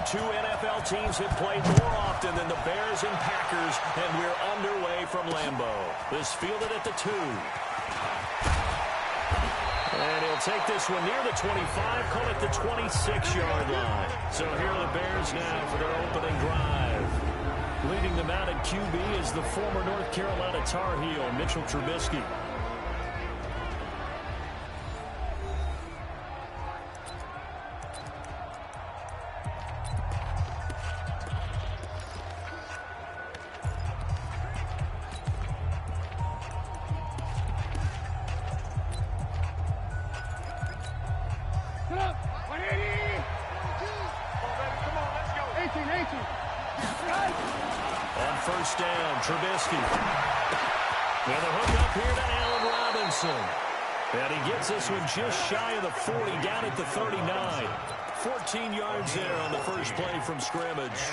two NFL teams have played more often than the Bears and Packers, and we're underway from Lambeau. This fielded at the 2. And he'll take this one near the 25, call it the 26-yard line. So here are the Bears now for their opening drive. Leading them out at QB is the former North Carolina Tar Heel, Mitchell Trubisky. On first down, Trubisky. With a hook up here to Allen Robinson. And he gets this one just shy of the 40, down at the 39. 14 yards there on the first play from scrimmage.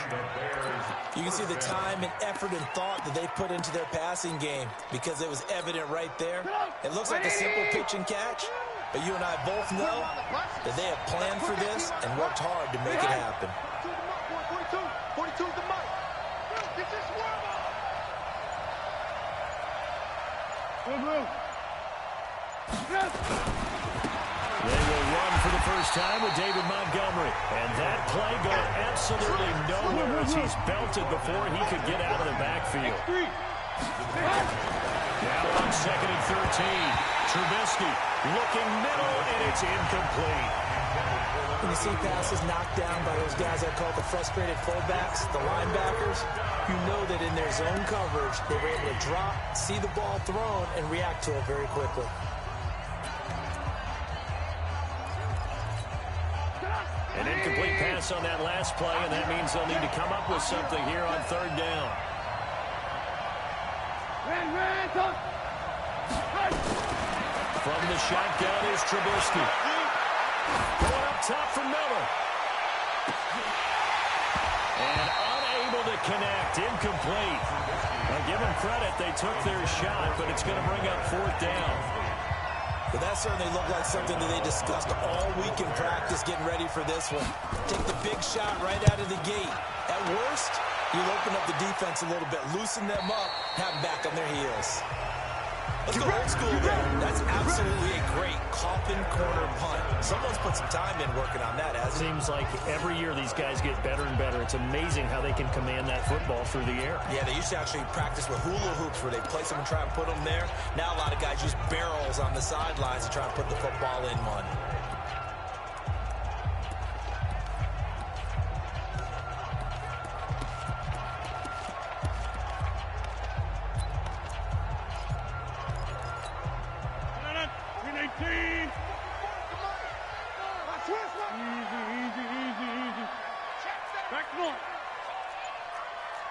You can see the time and effort and thought that they put into their passing game because it was evident right there. It looks like a simple pitch and catch, but you and I both know that they have planned for this and worked hard to make it happen. 42 is the mark. This is They will run for the first time with David Montgomery. And that play going absolutely nowhere as he's belted before he could get out of the backfield. Now on 2nd and 13. Trubisky looking middle, and it's incomplete. When you see passes knocked down by those guys I call the frustrated fullbacks, the linebackers, you know that in their zone coverage, they were able to drop, see the ball thrown, and react to it very quickly. An incomplete pass on that last play, and that means they'll need to come up with something here on 3rd down. From the shotgun is Trubisky. Going up top for Miller. And unable to connect. Incomplete. Now give them credit. They took their shot, but it's going to bring up 4th down. But that certainly looked like something that they discussed all week in practice getting ready for this one. Take the big shot right out of the gate. At worst, you'll open up the defense a little bit, loosen them up, have them back on their heels. Let's go old school there. That's absolutely a great coffin corner punt. Someone's put some time in working on that, hasn't it? Seems like every year these guys get better and better. It's amazing how they can command that football through the air. Yeah, they used to actually practice with hula hoops where they place them and try and put them there. Now a lot of guys use barrels on the sidelines to try and put the football in one.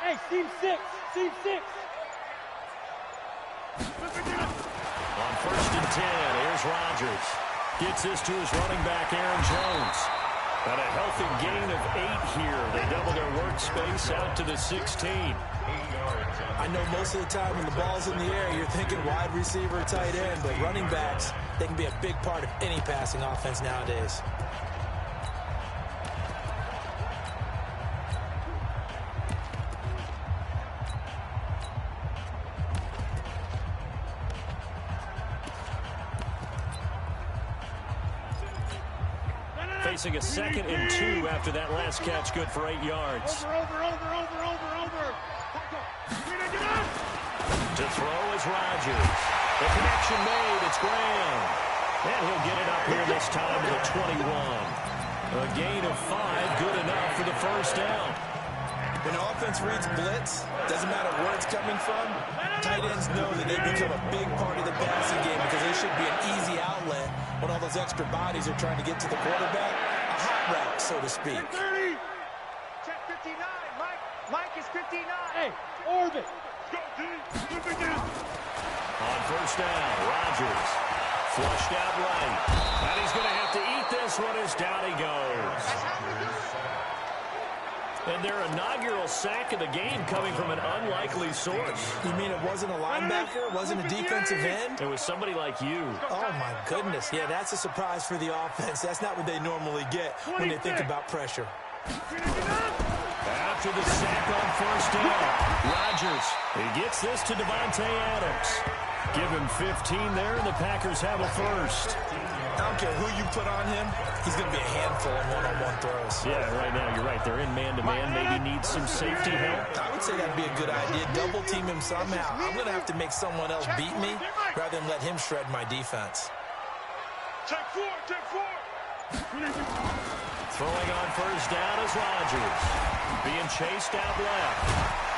Hey, team 6. On 1st and 10, here's Rodgers. Gets this to his running back, Aaron Jones. At a healthy gain of 8 here. They double their workspace out to the 16. I know most of the time when the ball's in the air, you're thinking wide receiver, tight end, but running backs, they can be a big part of any passing offense nowadays. Facing a 2nd and 2 after that last catch, good for 8 yards. Over. To throw is Rodgers. The connection made, it's Graham. And he'll get it up here this time to the 21. A gain of 5, good enough for the 1st down. When an offense reads blitz, doesn't matter where it's coming from, tight ends know that they become a big part of the passing game because they should be an easy outlet when all those extra bodies are trying to get to the quarterback. A hot route, so to speak. 30. Check 59. Mike is 59. Hey, orbit. Go, on 1st down, Rodgers. Flushed out right. And he's going to have to eat this one as down he goes. And their inaugural sack of the game coming from an unlikely source. You mean it wasn't a linebacker? It wasn't a defensive end? It was somebody like you. Oh, my goodness. Yeah, that's a surprise for the offense. That's not what they normally get when they think about pressure. After the sack on first down, Rodgers, he gets this to Davante Adams. Give him 15 there, and the Packers have a first. I don't care who you put on him, he's going to be a handful in one-on-one throws. Yeah, right now you're right. They're in man-to-man. Maybe needs some safety help. I would say that'd be a good idea. Double team him somehow. I'm going to have to make someone else beat me rather than let him shred my defense. Check four. Throwing on first down is Rodgers. Being chased out left.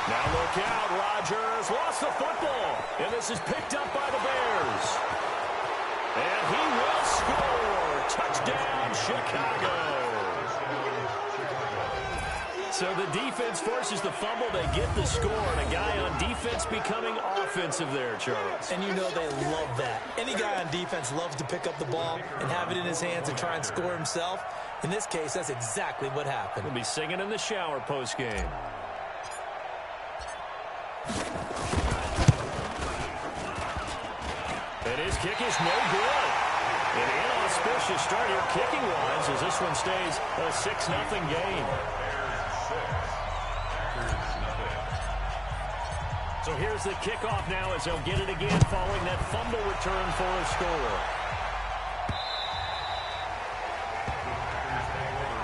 Now look out. Rodgers lost the football. And this is picked up by the Bears. And he will score. Touchdown, Chicago. So the defense forces the fumble. They get the score. And a guy on defense becoming offensive there, Charles. And you know they love that. Any guy on defense loves to pick up the ball and have it in his hands and try and score himself. In this case, that's exactly what happened. We'll be singing in the shower postgame. And his kick is no good. An inauspicious start here kicking-wise as this one stays a 6-0 game. So here's the kickoff now as they'll get it again following that fumble return for a score.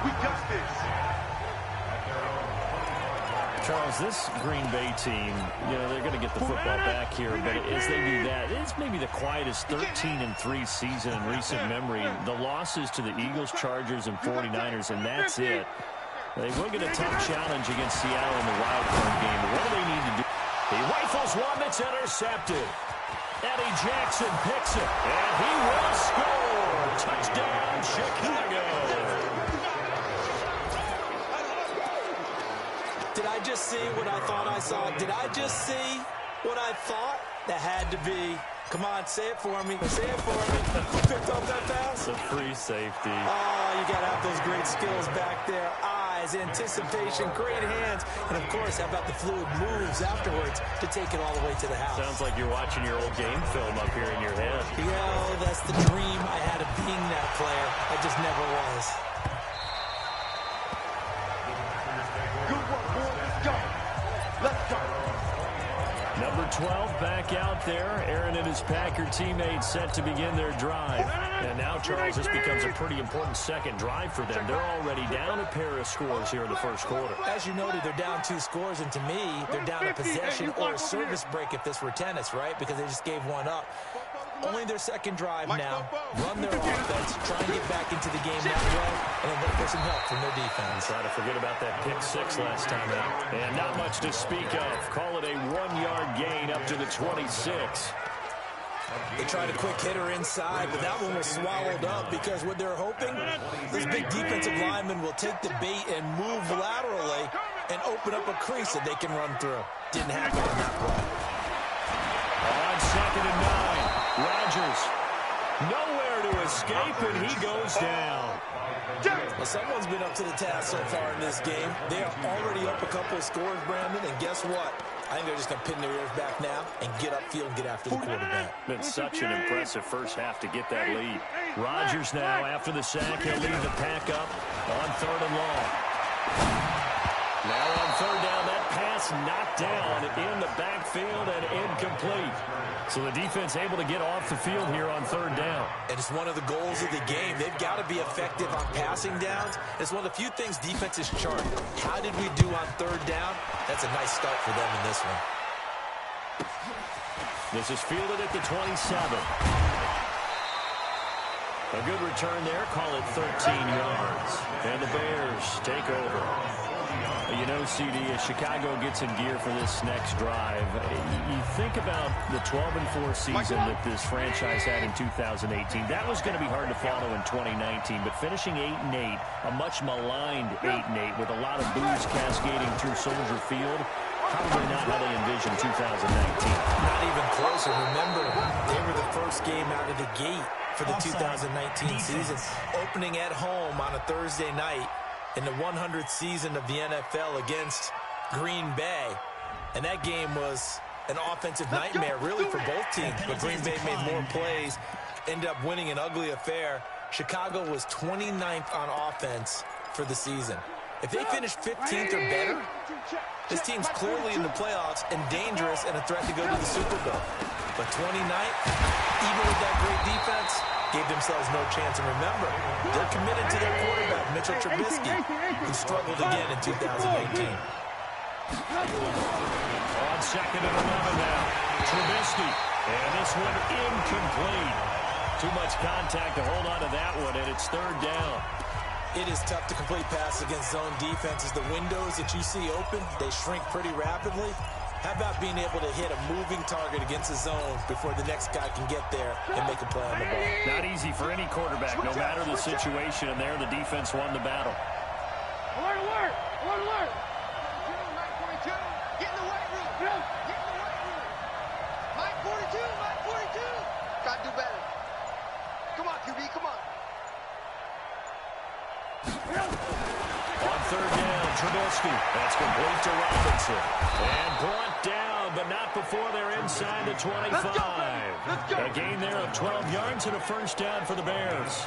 We got this. Charles, this Green Bay team, you know, they're going to get the football back here, but as they do that, it's maybe the quietest 13-3 season in recent memory. The losses to the Eagles, Chargers, and 49ers, and that's it. They will get a tough challenge against Seattle in the wild card game. What do they need to do? He rifles one that's intercepted. Eddie Jackson picks it, and he will score. Touchdown, Chicago. Did I just see what I thought I saw? Did I just see what I thought? That had to be. Come on, say it for me. Say it for me. Who picked up that pass? It's a free safety. Oh, you got to have those great skills back there. Eyes, anticipation, great hands. And, of course, how about the fluid moves afterwards to take it all the way to the house? Sounds like you're watching your old game film up here in your head. Yeah, that's the dream I had of being that player. I just never was. Good work, boy. Let's go. Let's go. Number 12 back out there. Aaron and his Packer teammates set to begin their drive. And now, Charles, this becomes a pretty important second drive for them. They're already down a pair of scores here in the first quarter. As you noted, they're down 2 scores, and to me, they're down a possession or a service break if this were tennis, right? Because they just gave one up. Only their second drive now. Run their offense, try and get back into the game that way, and then look for some help from their defense. Try to forget about that pick 6 last time out. And not much to speak of. Call it a 1-yard gain up to the 26. They tried a quick hitter inside, but that one was swallowed up because what they're hoping, this big defensive lineman will take the bait and move laterally and open up a crease that they can run through. Didn't happen on that play. On 2nd and 9, Rodgers nowhere to escape, and he goes down. Well, someone's been up to the task so far in this game. They are already up a couple of scores, Brandon, and guess what? I think they're just going to pin their ears back now and get upfield and get after the quarterback. Been such an impressive first half to get that lead. Rodgers now, after the sack, he'll lead the pack up on 3rd and long. Now on 3rd down, that pass knocked down in the backfield and incomplete. So the defense able to get off the field here on 3rd down. And it's one of the goals of the game. They've got to be effective on passing downs. It's one of the few things defenses chart. How did we do on 3rd down? That's a nice start for them in this one. This is fielded at the 27. A good return there. Call it 13 yards. And the Bears take over. You know, CD, as Chicago gets in gear for this next drive, you think about the 12-4 season that this franchise had in 2018. That was going to be hard to follow in 2019, but finishing 8-8, a much maligned 8-8 with a lot of boos cascading through Soldier Field, probably not how they envisioned 2019. Not even closer. Remember, they were the first game out of the gate for the 2019 season, opening at home on a Thursday night in the 100th season of the NFL against Green Bay. And that game was an offensive nightmare, really, for both teams. But Green Bay made more plays, ended up winning an ugly affair. Chicago was 29th on offense for the season. If they finish 15th or better, this team's clearly in the playoffs and dangerous and a threat to go to the Super Bowl. But 29th, even with that great defense, gave themselves no chance. And remember, they're committed to their quarterback, Mitchell Trubisky, who struggled again in 2018. On second and 11 now, Trubisky. And this one incomplete. Too much contact to hold on to that one, and it's third down. It is tough to complete passes against zone defenses. The windows that you see open, they shrink pretty rapidly. How about being able to hit a moving target against a zone before the next guy can get there and make a play on the ball? Not easy for any quarterback, no matter the situation, and there the defense won the battle. Alert, alert! Alert, alert! 942, get in the weight room! Get in the weight room! Mike 42, Mike 42! Gotta do better. Come on, QB, come on. On third down, Trubisky. That's complete to Robinson. And brought down, but not before they're inside the 25. A gain there of 12 yards and a first down for the Bears.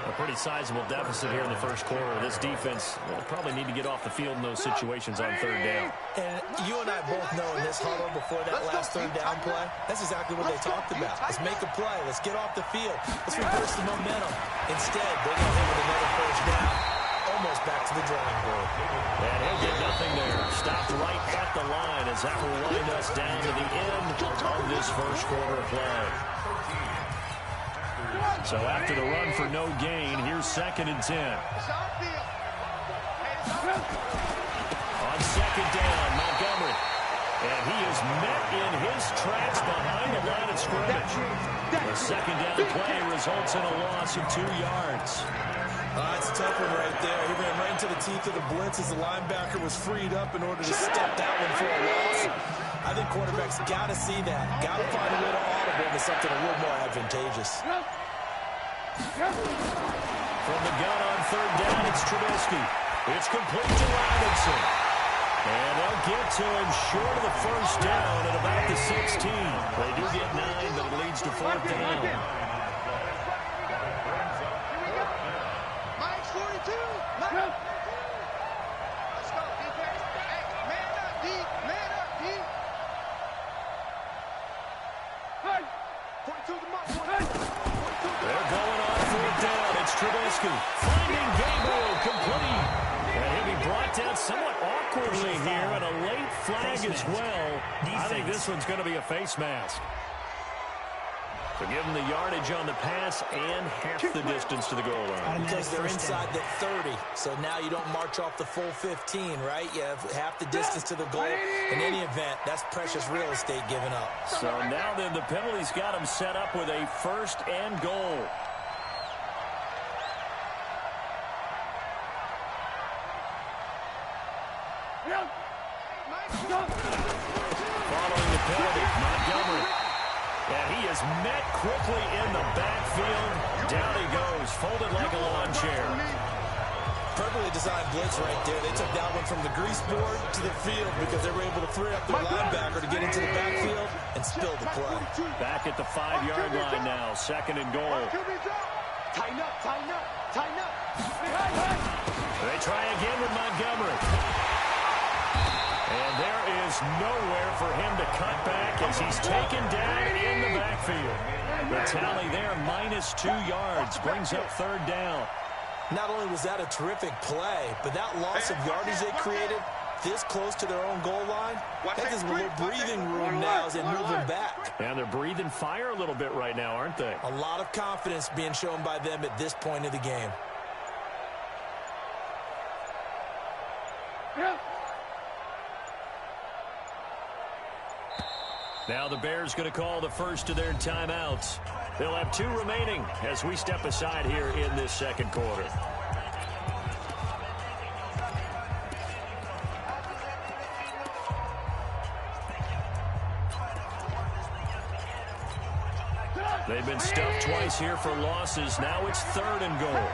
A pretty sizable deficit here in the first quarter. This defense will probably need to get off the field in those situations on third down. And you and I both know in this huddle before that last third down play, that's exactly what they talked about. Let's make a play. Let's get off the field. Let's reverse the momentum. Instead, they got hit with another first down. Almost back to the drawing board. And he'll get nothing there. Stopped right at the line as that will wind us down to the end of this first quarter play. So after the run for no gain, here's second and 10. On second down, Montgomery. And he is met in his tracks behind the line of scrimmage. The second down play results in a loss of 2 yards. It's a tough one right there. He ran right into the teeth of the blitz as the linebacker was freed up in order to step that one for a loss. I think quarterbacks got to see that. Got to find a way to audible into something a little more advantageous. From the gun on third down, it's Trubisky. It's complete to Robinson. And they'll get to him short of the first down at about the 16. They do get 9, but it leads to fourth down. Mike's 42! Let's go, defense. Hey, man up, D. Man up, D. 42 the mark. They're going on fourth down. It's Trubisky. Finding Gabriel complete. And he'll be brought down somewhat awkwardly here, and a late flag as well. I think this one's going to be a face mask. So give them the yardage on the pass and half the distance to the goal line. Because they're inside the 30, so now you don't march off the full 15, right? You have half the distance to the goal. In any event, that's precious real estate given up. So now then the penalty's got them set up with a first and goal. Following the penalty, Montgomery. And he is met quickly in the backfield. Down he goes, folded like a lawn chair. Perfectly designed blitz right there. They took that one from the grease board to the field because they were able to free up their linebacker to get into the backfield and spill the play. Back at the 5-yard line now, second and goal. Tighten up, tighten up, tighten up. They try again with Montgomery. And there is nowhere for him to cut back as he's taken down in the backfield. The tally there, -2 yards, brings up third down. Not only was that a terrific play, but that loss of yardage they created this close to their own goal line, that gives them a little breathing room now as they move them back. And they're breathing fire a little bit right now, aren't they? A lot of confidence being shown by them at this point of the game. Now the Bears going to call the first of their timeouts. They'll have 2 remaining as we step aside here in this second quarter. They've been stuffed twice here for losses. Now it's third and goal.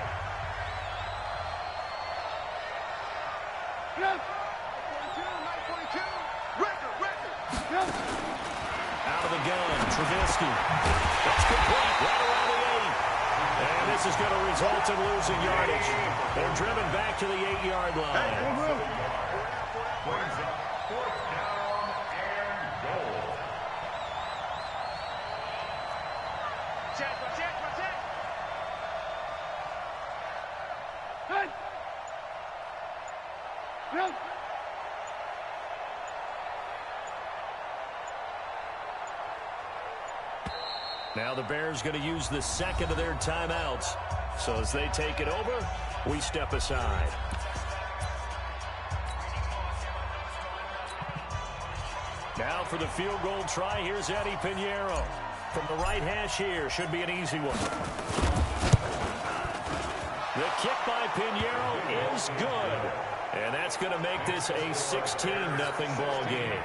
Out of the gun, Trubisky. That's complete, right around the 8. And this is going to result in losing yardage. They're driven back to the 8-yard line. Fourth down and goal. Check. Good. Good. Now the Bears going to use the second of their timeouts. So as they take it over, we step aside. Now for the field goal try, here's Eddie Pinheiro. From the right hash here, should be an easy one. The kick by Pinheiro is good. And that's going to make this a 16-0 ball game.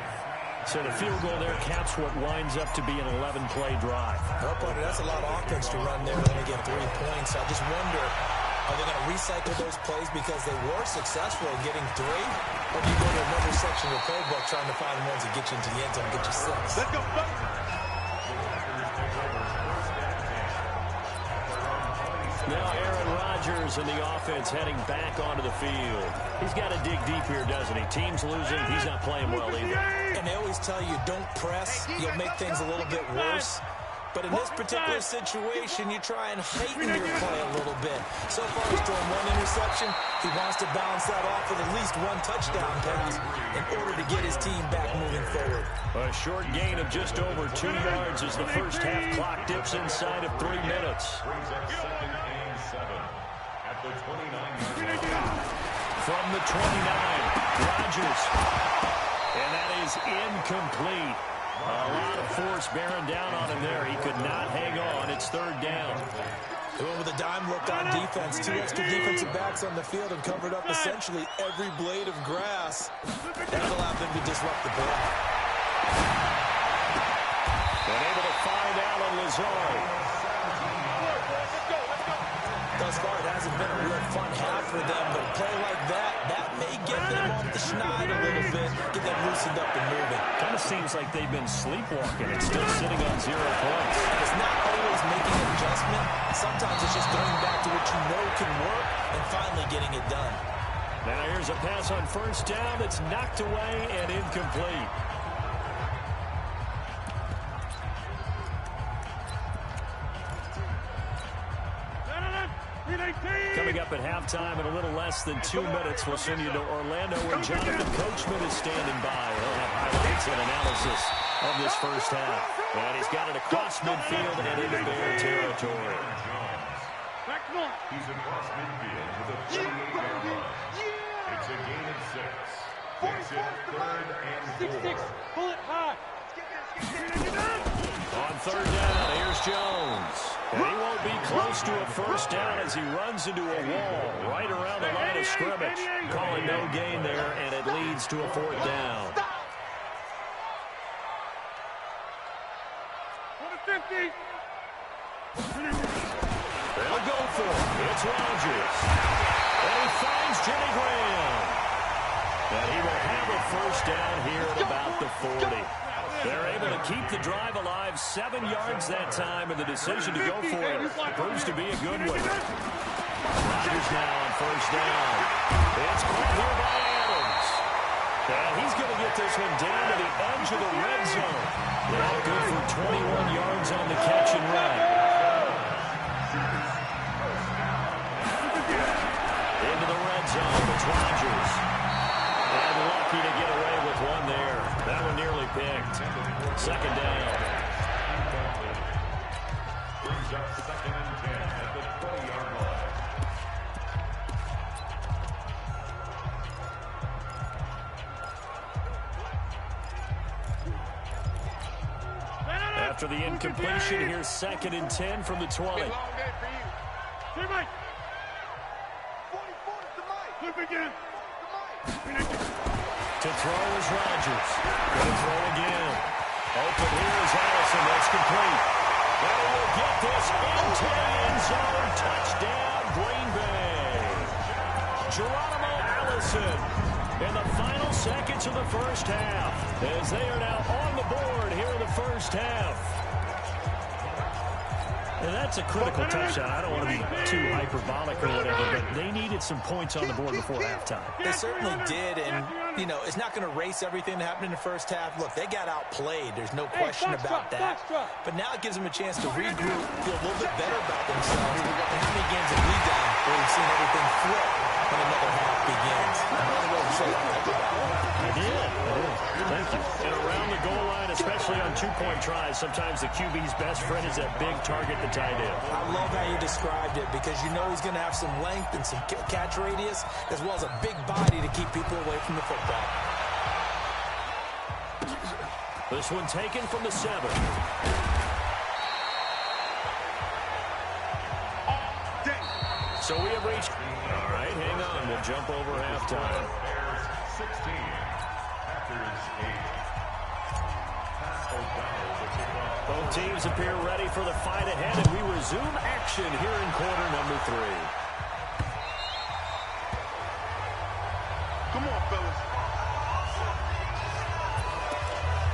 So the field goal there caps what winds up to be an 11-play drive. No, partner, that's a lot of offense to run there and only get 3 points. I just wonder, are they going to recycle those plays because they were successful in getting 3? Or do you go to another section of the playbook trying to find ones that get you into the end zone and get you 6? Let's go. Now Aaron Rodgers and the offense heading back onto the field. He's got to dig deep here, doesn't he? Team's losing. He's not playing well either. And they always tell you, don't press. You'll make things a little bit worse. But in this particular situation, you try and heighten your play a little bit. So far, he's thrown 1 interception. He wants to balance that off with at least 1 touchdown pass in order to get his team back moving forward. A short gain of just over 2 yards as the first half clock dips inside of 3 minutes. Brings up 2nd and 7 at the 29-yard line. From the 29, Rodgers. And that is incomplete. A lot of force bearing down on him there. He could not hang on. It's 3rd down. They went with a dime look on defense. 2 extra defensive backs on the field and covered up essentially every blade of grass. That allowed them to disrupt the play. And able to find Alan Lazard. Thus far, it hasn't been a real fun half for them, but a play like that may get them off the schneid a little bit, get them loosened up and moving. Kind of seems like they've been sleepwalking. It's still sitting on 0 points. And it's not always making an adjustment. Sometimes it's just going back to what you know can work and finally getting it done. Now here's a pass on 1st down that's knocked away and incomplete. Coming up at halftime in a little less than 2 minutes, we'll send you to Orlando where Jonathan Coachman is standing by. He'll have highlights and analysis of this first half. And he's got it across midfield and into Bear territory. He's across midfield to the 38-yard line. It's a gain of 6. Makes it 3rd and 4. Pull it high. On 3rd down, here's Jones. And he won't be close to a 1st down as he runs into a wall right around the line of scrimmage. Calling no gain there, and it leads to a 4th down. They'll go for it. It's Rodgers. And he finds Jimmy Graham. And he will have a 1st down here at about the 40. They're able to keep the drive alive, 7 yards that time, and the decision to go for it proves to be a good one. Rodgers now on 1st down. It's caught here by Adams. And he's going to get this one down to the edge of the red zone. Now good for 21 yards on the catch and run. Into the red zone, it's Rodgers. And lucky to get away with one there. That one nearly picked. 2nd down. Brings up 2nd and 10 at the 20-yard line. After the incompletion, here's 2nd and 10 from the 20. Long day for you. Hey, Mike. 44 to Mike. Look again. To throw is Rodgers. Going to throw again. Open here is Allison. That's complete. And he will get this into the end zone. Touchdown, Green Bay. Geronimo Allison in the final seconds of the first half as they are now on the board here in the first half. And that's a critical touchdown. I don't want to be too hyperbolic or whatever, but they needed some points on the board before halftime. They certainly did, and, you know, it's not going to erase everything that happened in the first half. Look, they got outplayed. There's no question about that. But now it gives them a chance to regroup, feel a little bit better about themselves. And how many games have we done where we've seen everything flip when another half begins? And by the way, you said I did. Thank you. And around the goal line, especially on two-point tries, sometimes the QB's best friend is that big target, the tight end. I love how you described it because you know he's going to have some length and some catch radius as well as a big body to keep people away from the football. This one taken from the 7. So we have reached... All right, hang on. We'll jump over halftime. Bears 16. Packers 8. Both teams appear ready for the fight ahead, and we resume action here in quarter number 3. Come on, fellas.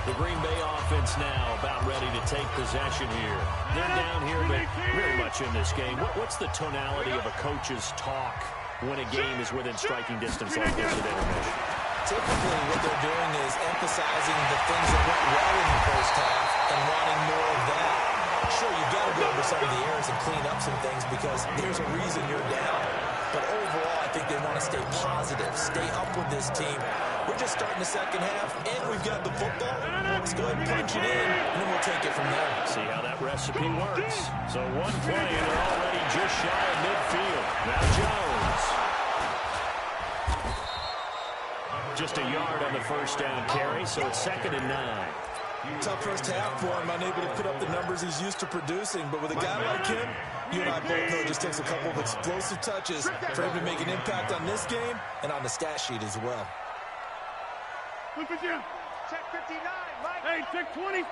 The Green Bay offense now about ready to take possession here. They're down here, but very much in this game. What's the tonality of a coach's talk when a game is within striking distance like this at intermission? Typically, what they're doing is emphasizing the things that went well in the first half and wanting more of that. Sure, you've got to go over some of the errors and clean up some things because there's a reason you're down. But overall, I think they want to stay positive, stay up with this team. We're just starting the second half, and we've got the football. Let's go ahead and punch it in, and then we'll take it from there. See how that recipe works. So one play, and they're already just shy of midfield. Now Jones. Just a yard on the first down carry, so it's 2nd and 9. Tough first half for him, unable to put up the numbers he's used to producing. But with a guy like him, you and I both know it just takes a couple of explosive touches for him to make an impact on this game and on the stat sheet as well. Look at you. Check 59, Mike. Hey, check 26.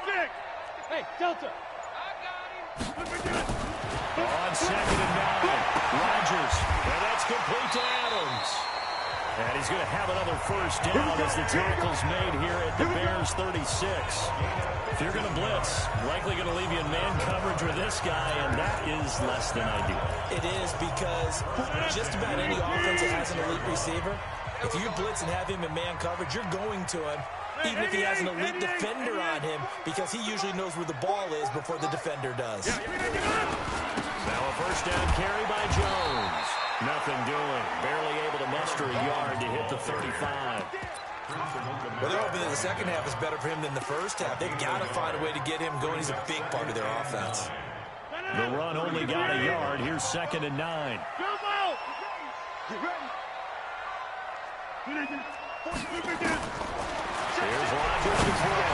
Hey, Delta. I got him. Look at you. On 2nd and 9, Rodgers, and that's complete to Adams. And he's going to have another first down as the tackle's made here at the Bears 36. If you're going to blitz, likely going to leave you in man coverage with this guy, and that is less than ideal. It is because just about any offense that has an elite receiver, if you blitz and have him in man coverage, you're going to him, even if he has an elite defender on him, because he usually knows where the ball is before the defender does. Now a first down carry by Jones. Nothing doing. Barely able to muster a yard to hit the 35. Well, they're hoping that the second half is better for him than the first half. They've got to find a way to get him going. He's a big part of their offense. The run only got a yard. Here's 2nd and 9. Here's Rodgers to throw.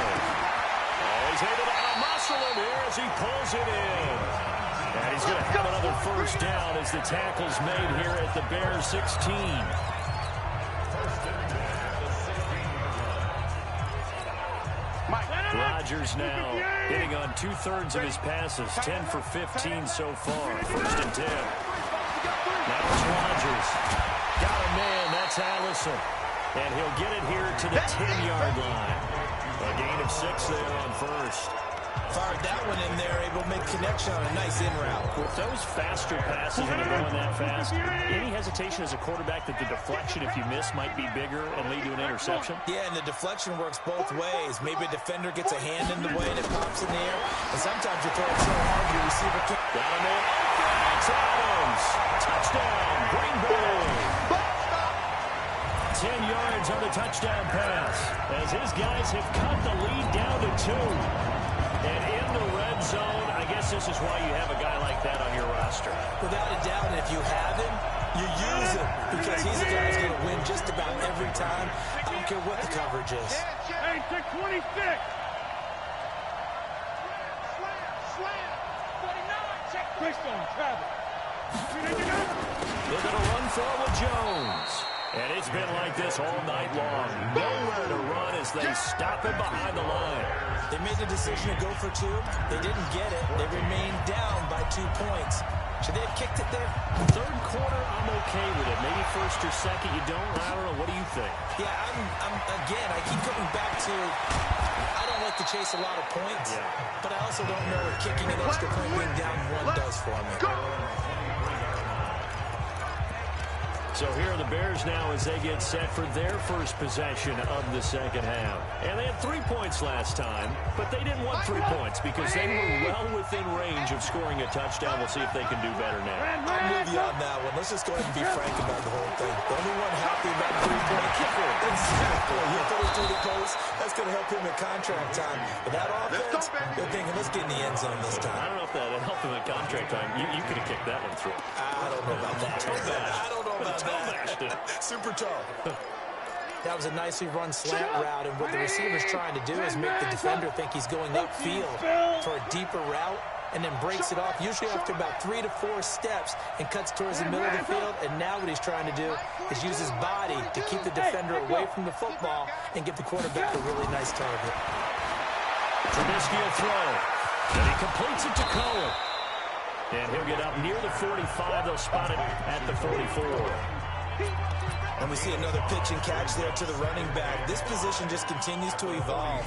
Oh, he's able to out-muscle him here as he pulls it in. And he's going to have another first down as the tackle's made here at the Bears 16. Rodgers now hitting on 2/3 of his passes, 10 for 15 so far. 1st and 10. Now it's Rodgers. Got a man, that's Allison. And he'll get it here to the 10-yard line. A gain of 6 there on first. Fired that one in there, able to make connection on a nice in route. With those faster passes and they're going that fast, any hesitation as a quarterback that the deflection, if you miss, might be bigger and lead to an interception? Yeah, and the deflection works both ways. Maybe a defender gets a hand in the way and it pops in the air. And sometimes you throw it so hard your receiver can't. Got a man open. It's Adams. Touchdown, Green Bay. 10 yards on the touchdown pass as his guys have cut the lead down to 2. And in the red zone, I guess this is why you have a guy like that on your roster. Without a doubt, and if you have him, you use him because he's a guy who's going to win just about every time. I don't care what the coverage is. Hey, check 26. Slam. 49. Check Christian Travis. They're going to run forward Jones. And it's been like this all night long. Nowhere to run as they stop him behind the line. They made the decision to go for 2. They didn't get it. They remained down by 2 points. Should they have kicked it there? 3rd quarter, I'm okay with it. Maybe 1st or 2nd, you don't. I don't know. What do you think? Yeah, again, I keep coming back to I don't like the chase a lot of points, but I also don't know what kicking an extra point being down one does for me. So here are the Bears now as they get set for their first possession of the second half. And they had 3 points last time, but they didn't want 3 points because they were well within range of scoring a touchdown. We'll see if they can do better now. I'm with you on that one. Let's just go ahead and be frank about the whole thing. The only one happy about the 3-point kicker. Exactly. He'll put it through the post. That's going to help him in contract time. But that offense, they're thinking, let's get in the end zone this time. I don't know if that helped him in contract time. You could have kicked that one through. I don't know about that. I don't know about that. Super tall. That was a nicely run slant route, and what the receiver's trying to do is make the defender think he's going upfield for a deeper route, and then breaks it off, usually after about 3 to 4 steps, and cuts towards the middle of the field. And now what he's trying to do is use his body to keep the defender away from the football and give the quarterback a really nice target. Trubisky will throw, and he completes it to Cohen. And he'll get up near the 45. They'll spot it at the 44. And we see another pitch and catch there to the running back. This position just continues to evolve.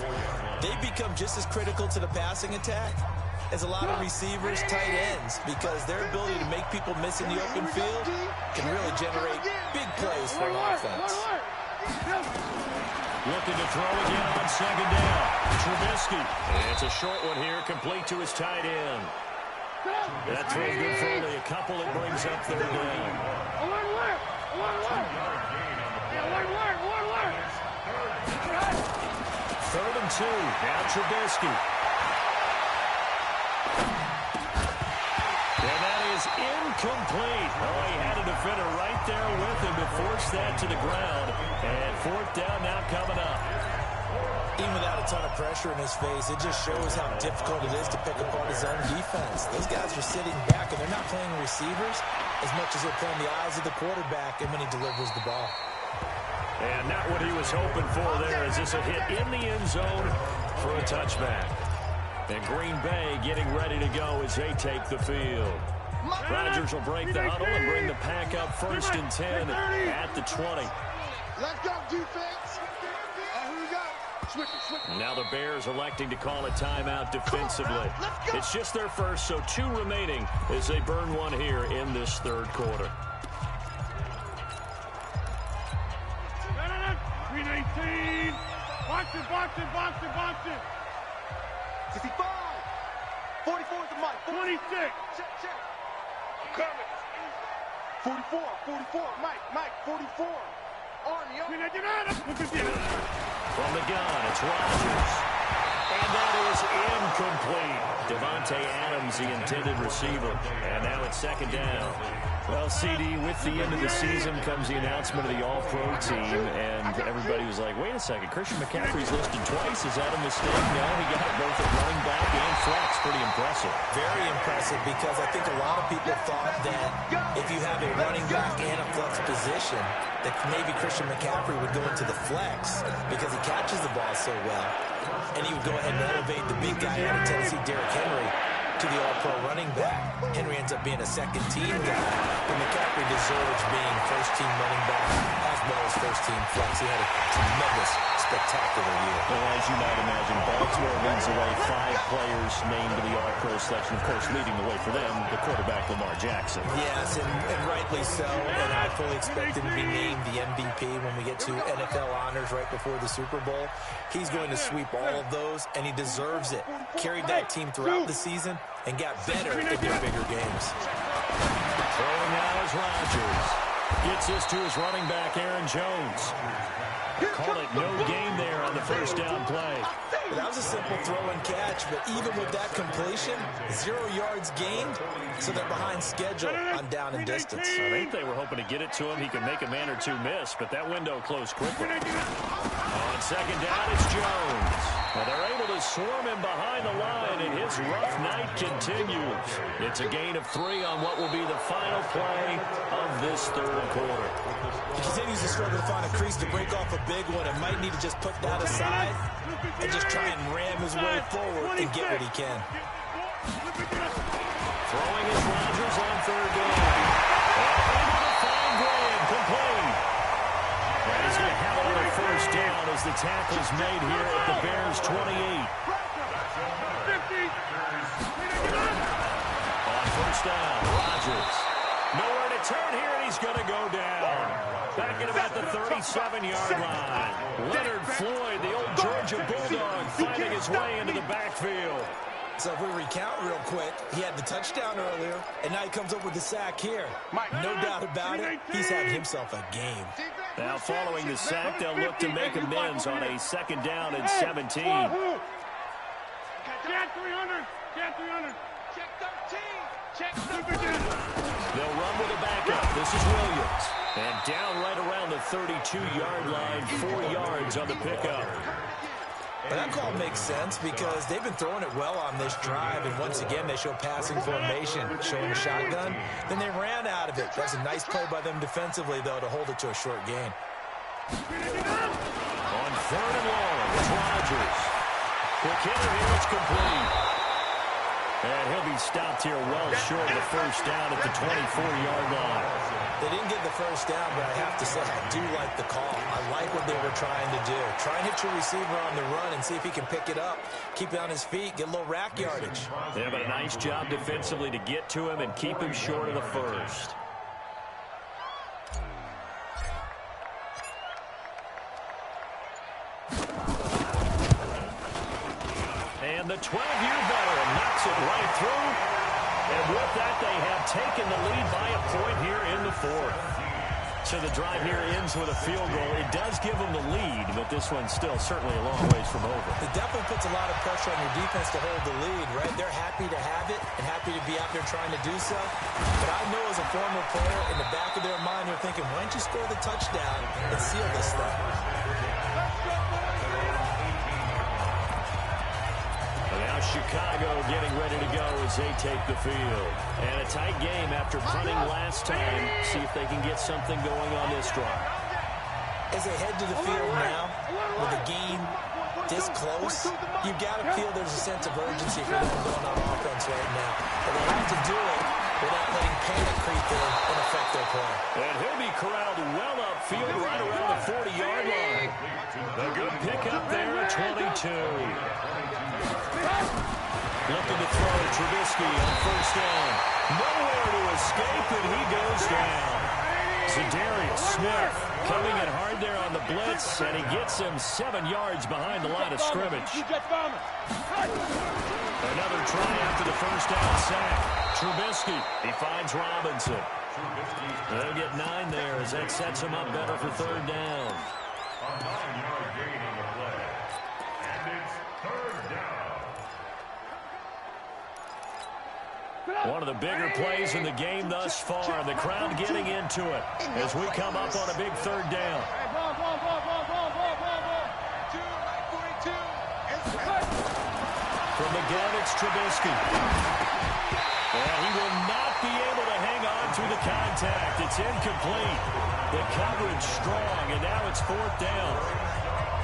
They become just as critical to the passing attack as a lot of receivers, tight ends, because their ability to make people miss in the open field can really generate big plays for an offense. Looking to throw again on second down. Trubisky. And it's a short one here, complete to his tight end. That throw good for only a couple. It brings up third down. Third and 2. Now Trubisky. And that is incomplete. Oh, he had a defender right there with him to force that to the ground. And fourth down now coming up. Even without a ton of pressure in his face, it just shows how difficult it is to pick apart his own defense. Those guys are sitting back, and they're not playing receivers as much as they're playing the eyes of the quarterback and when he delivers the ball. And not what he was hoping for there, as this will hit in the end zone for a touchback. And Green Bay getting ready to go as they take the field. Rodgers will break the huddle and bring the pack up first and 10 at the 20. Let's go, defense. Here we go. Now the Bears electing to call a timeout defensively. It's just their first, so 2 remaining as they burn one here in this third quarter. 319. Box it. 65. 44 is the mic. 26. Check. Coming. 44. Mike, 44. From the gun, it's Rodgers. And that is incomplete. Davante Adams, the intended receiver. And now it's second down. Well, CD, with the end of the season comes the announcement of the All-Pro team, and everybody was like, wait a second, Christian McCaffrey's listed twice. Is that a mistake? No, he got it both at running back and flex. Pretty impressive. Very impressive, because I think a lot of people thought that if you have a running back and a flex position, that maybe Christian McCaffrey would go into the flex because he catches the ball so well. And he would go ahead and elevate the big guy out of Tennessee, Derrick Henry, to the All-Pro running back. Henry ends up being a second-team guy, but McCaffrey deserves being first-team running back as well as first-team flex. He had a tremendous, spectacular year. Well, as you might imagine, Baltimore leads the way. 5 players named to the All-Pro selection. Of course, leading the way for them, the quarterback, Lamar Jackson. Yes, and rightly so. And I fully expect him to be named the MVP when we get to NFL honors right before the Super Bowl. He's going to sweep all of those, and he deserves it. Carried that team throughout the season and got better in their bigger games. Throwing now is Rodgers. Gets this to his running back, Aaron Jones. Call it no gain there on the first down play. That was a simple throw and catch, but even with that completion, 0 yards gained, so they're behind schedule on down and distance. I think they were hoping to get it to him. He could make a man or 2 miss, but that window closed quickly. On second down, it's Jones. Well, they're able to swarm him behind the line, and his rough night continues. It's a gain of 3 on what will be the final play of this third quarter. He continues to struggle to find a crease to break off a big one, and might need to just put that aside and just try and ram his way forward and get what he can. Throwing is Rodgers on third down. Able to find Graham, complete. And he's going to have another first down as the tackle's made here at the Bears' 28. down. Rodgers. Nowhere to turn here, and he's going to go down. Back at about the 37-yard line. Leonard Floyd, the old Georgia Bulldog, finding his way into the backfield. So if we recount real quick, he had the touchdown earlier, and now he comes up with the sack here. No doubt about it, he's had himself a game. Now following the sack, they'll look to make amends on a second down and 17. Get 300. Get 300. Check 13. Check 13. They'll run with a backup. This is Williams. And down right around the 32-yard line, 4 yards on the pickup. But that call makes sense because they've been throwing it well on this drive, and once again they show passing formation, showing a shotgun. Then they ran out of it. That's a nice play by them defensively, though, to hold it to a short gain. On 3rd and long, it's Rodgers. Quick hitter here, it's complete. And he'll be stopped here well short of the first down at the 24-yard line. They didn't get the first down, but I have to say I do like the call. I like what they were trying to do. Try and hit your receiver on the run and see if he can pick it up. Keep it on his feet, get a little rack yardage. Yeah, but a nice job defensively to get to him and keep him short of the first. And the 12-year veteran knocks it right through. And with that, they have taken the lead by a point here in the 4th. So the drive here ends with a field goal. It does give them the lead, but this one's still certainly a long ways from over. It definitely puts a lot of pressure on your defense to hold the lead, right? They're happy to have it and happy to be out there trying to do so. But I know as a former player, in the back of their mind, they're thinking, why don't you score the touchdown and seal this thing? Now Chicago getting ready to go as they take the field. And a tight game after punting last time. See if they can get something going on this drive. As they head to the field now, with the game this close, you've got to feel there's a sense of urgency for them going on offense right now. But they have to do it without letting panic creep in and affect their play. And he'll be corralled well upfield right around the 40-yard line. A good pickup there at 22. Looking to throw Trubisky on first down. Nowhere to escape, and he goes down. Za'Darius Smith coming in hard there on the blitz, and he gets him 7 yards behind the line of scrimmage. Another try after the first down sack. Trubisky, he finds Robinson. They'll get 9 there as that sets him up better for 3rd down. A 9-yard gain on the play. And it's 3rd down. One of the bigger plays in the game thus far. The crowd getting into it as we come up on a big 3rd down. From the gun, it's Trubisky. And he will not be able to hang on to the contact. It's incomplete. The coverage strong, and now it's 4th down.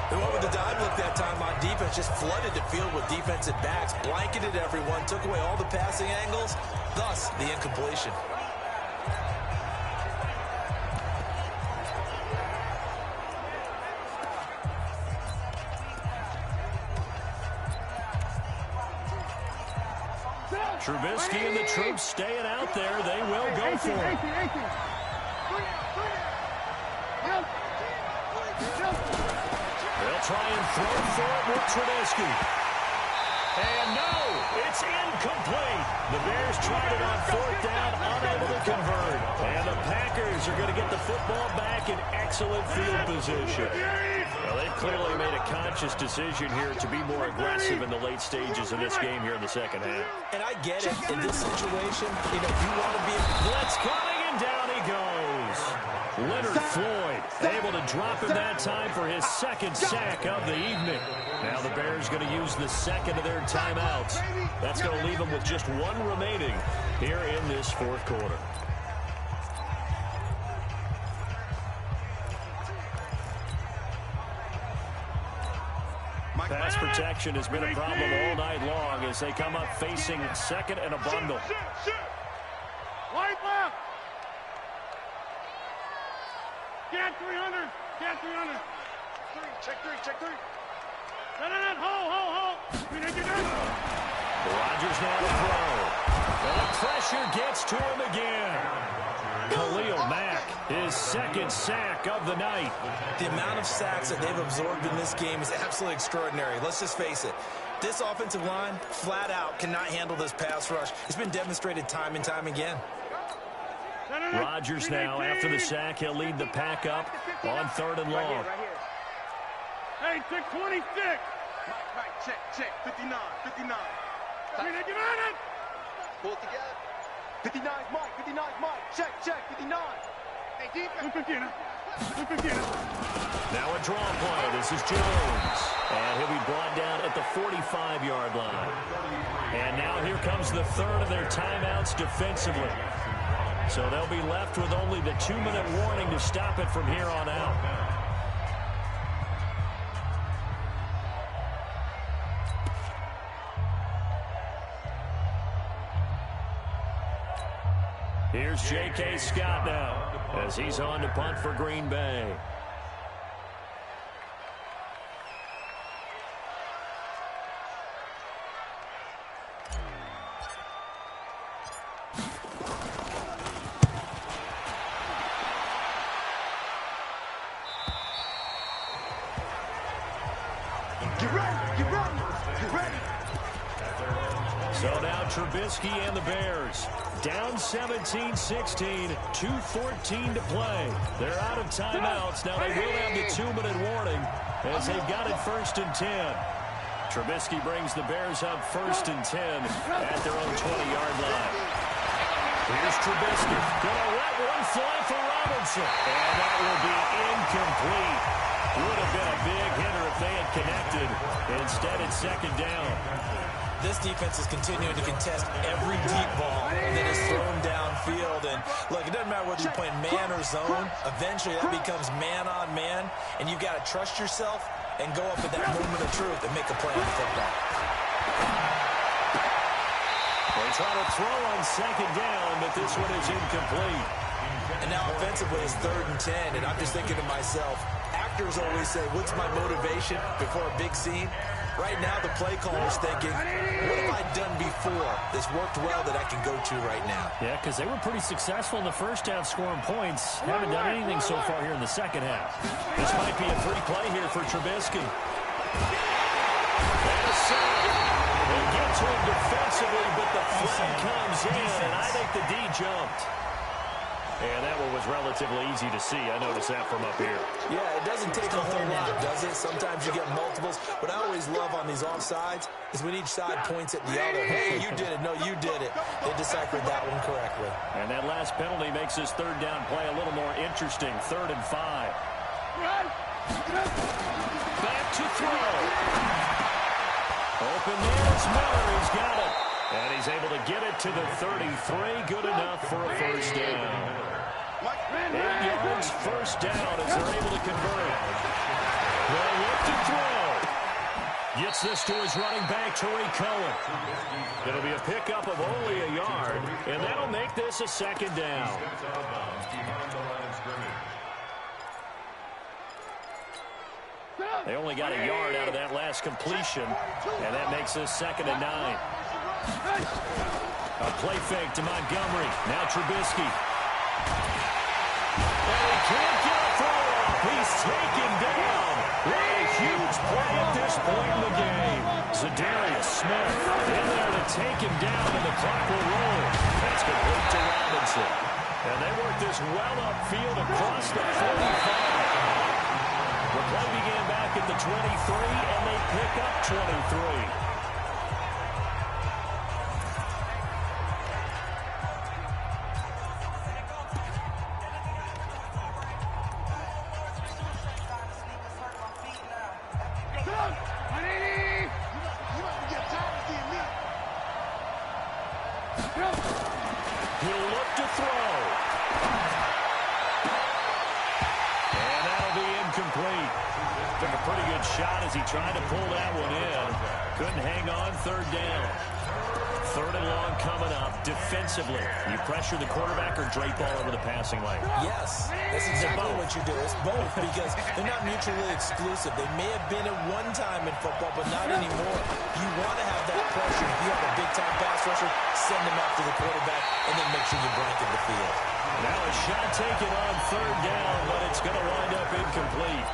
They went with the dive look that time on defense, just flooded the field with defensive backs, blanketed everyone, took away all the passing angles, thus the incompletion. Trubisky and the troops staying out there. They will go for it. They'll try and throw for it with Trubisky. And no, it's incomplete. The Bears tried it on 4th down, unable to convert. And the Packers are going to get the football back in excellent field position. Well, they've clearly made a conscious decision here to be more aggressive in the late stages of this game here in the second half. And I get it. In this situation, you know, you want to be... Blitz coming, and down he goes. Leonard Floyd able to drop him that time for his 2nd sack of the evening. Now the Bears going to use the 2nd of their timeouts. That's going to leave them with just 1 remaining here in this 4th quarter. Pass protection has been a problem all night long as they come up facing 2nd and a bundle. Wide left. Get 300. Get 300. Check 3. Check 3. Hold. Rodgers now to throw. And the pressure gets to him again. Khalil Mack, his second sack of the night. The amount of sacks that they've absorbed in this game is absolutely extraordinary. Let's just face it. This offensive line, flat out, cannot handle this pass rush. It's been demonstrated time and time again. Rodgers now, after the sack, he'll lead the pack up on 3rd and long. Hey, check 26. Right, check. 59. Pull it together. 59's Mike. Check. 59. Hey, defense. Now a draw play. This is Jones. And he'll be brought down at the 45-yard line. And now here comes the third of their timeouts defensively. So they'll be left with only the 2-minute warning to stop it from here on out. Here's J.K. Scott now as he's on to punt for Green Bay. So now Trubisky and the Bears down 17-16, 2:14 to play. They're out of timeouts. Now they will have the 2-minute warning as they've got it 1st and 10. Trubisky brings the Bears up 1st and 10 at their own 20-yard line. Here's Trubisky. Gonna let one fly for Robinson. And that will be incomplete. Would have been a big hitter if they had connected. Instead, it's 2nd down. This defense is continuing to contest every deep ball that is thrown downfield. And look, it doesn't matter whether you're playing man or zone. Eventually, that becomes man on man. And you've got to trust yourself and go up at that moment of truth and make a play on football. They try to throw on 2nd down, but this one is incomplete. And now offensively, it's 3rd and 10. And I'm just thinking to myself, actors always say, what's my motivation before a big scene? Right now, the play caller's thinking, what have I done before that's worked well that I can go to right now? Yeah, because they were pretty successful in the first half scoring points. Haven't done anything so far here in the second half. This might be a free play here for Trubisky. And a sack. They get to him defensively, but the flag comes in, and I think the D jumped. And that one was relatively easy to see. I noticed that from up here. Yeah, it doesn't take a whole lot, does it? Sometimes you get multiples. What I always love on these offsides is when each side points at the other. Hey, you did it. No, you did it. They deciphered that one correctly. And that last penalty makes this 3rd down play a little more interesting. 3rd and 5. Back to throw. Open there. It's Miller. He's got it. And he's able to get it to the 33. Good enough for a 1st down. 8 yards, 1st down as they're able to convert. They'll look to throw. Gets this to his running back, Tariq Cohen. It'll be a pickup of only a yard, and that'll make this a 2nd down. They only got a yard out of that last completion, and that makes this 2nd and 9. A play fake to Montgomery. Now Trubisky. And he can't get a throw off. He's taken down. What a huge play at this point in the game. Zadarius Smith in there to take him down, and the clock will roll. That's complete to Robinson. And they work this well upfield across the 45. The play began back at the 23, and they pick up 23. He'll look to throw. And that'll be incomplete. Took a pretty good shot as he tried to pull that one in. Couldn't hang on 3rd down. 3rd and long coming up. Defensively, you pressure the quarterback or drape all over the passing lane? Yes, that's exactly what you do. It's both because they're not mutually exclusive. They may have been at one time in football, but not anymore. you want to have that pressure, if you have a big-time pass rusher, send them after the quarterback, and then make sure you blanket the field. Now a shot taken on third down, but it's going to wind up incomplete.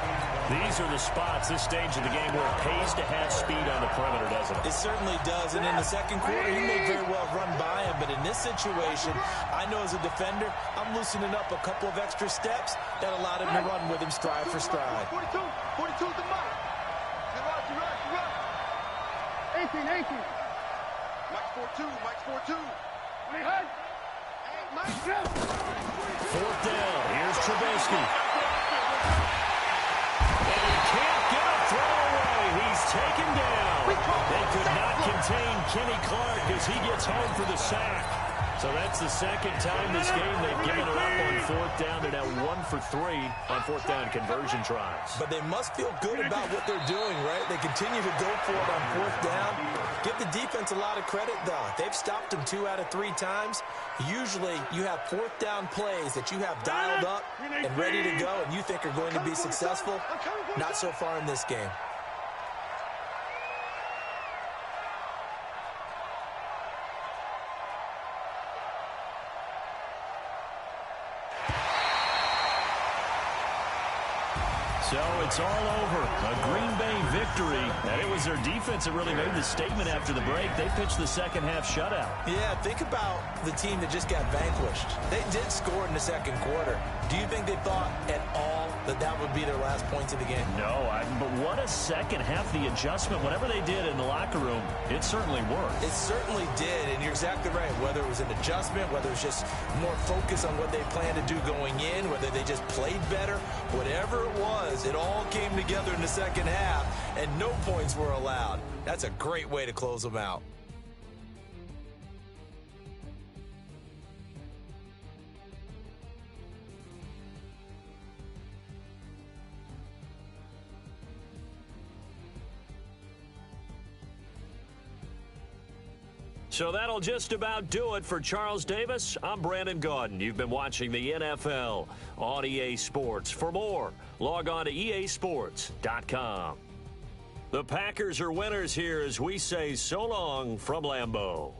These are the spots, this stage of the game, where it pays to have speed on the perimeter, doesn't it? It certainly does, and in the second quarter, he may very well run by him, but in this situation, I know as a defender, I'm loosening up a couple of extra steps that allowed him to run with him stride for stride. 42 is the mark. You rush. 18. Mike's 4-2. Hey, Mike. Fourth down. Here's Trubisky. And he can't get a throw away. He's taken down. They could not contain Kenny Clark as he gets home for the sack. So that's the second time this game they've given it up on fourth down. They're now 1 for 3 on fourth down conversion tries. But they must feel good about what they're doing, right? They continue to go for it on fourth down. Give the defense a lot of credit, though. They've stopped them 2 out of 3 times. Usually you have fourth down plays that you have dialed up and ready to go and you think are going to be successful. Not so far in this game. So it's all over. A Green Bay victory. And it was their defense that really made the statement after the break. They pitched the second half shutout. Yeah, think about the team that just got vanquished. They did score in the second quarter. Do you think they thought at all that that would be their last points of the game? No, but what a second half. The adjustment, whatever they did in the locker room, it certainly worked. It certainly did, and you're exactly right. Whether it was an adjustment, whether it was just more focus on what they planned to do going in, whether they just played better, whatever it was, it all came together in the second half, and no points were allowed. That's a great way to close them out. So that'll just about do it for Charles Davis. I'm Brandon Gaudin. You've been watching the NFL on EA Sports. For more, log on to easports.com. The Packers are winners here as we say so long from Lambeau.